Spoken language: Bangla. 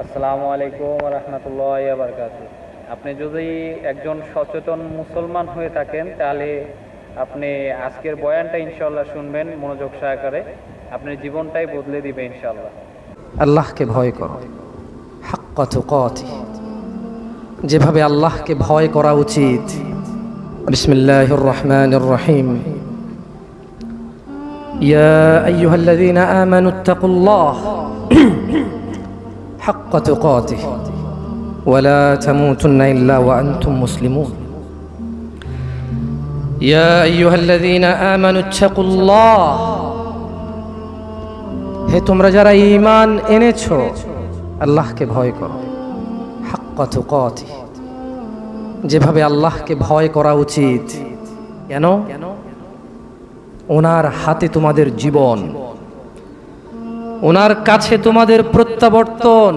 আসসালামু আলাইকুম রহমতুল্লাহ বারকাতু। আপনি যদি একজন সচেতন মুসলমান হয়ে থাকেন তাহলে আপনি আজকের বয়ানটা ইনশাল্লাহ শুনবেন মনোযোগ সহকারে। আপনার জীবনটাই বদলে দিবে ইনশাল্লাহ। আল্লাহকে ভয় করো হাক্কা তুকাতিহ, যেভাবে আল্লাহকে ভয় করা উচিত। বিসমিল্লাহির রহমানির রহিম। ইয়া আইয়ুহাল্লাযীনা আমানুত্তাকুল্লাহ হাক্কা তুকাতিহ ওয়া লা তামুতুন্না ইল্লা ওয়া আনতুম মুসলিমুন। ইয়া আইয়ুহাল্লাযীনা আমানুত্তাকুল্লাহ, হে তোমরা যারা ঈমান এনেছো, আল্লাহকে ভয় করো হাক্কা তুকাতিহ, যেভাবে আল্লাহকে ভয় করা উচিত। কেন? ওনার হাতে তোমাদের জীবন, ওনার কাছে তোমাদের প্রত্যাবর্তন।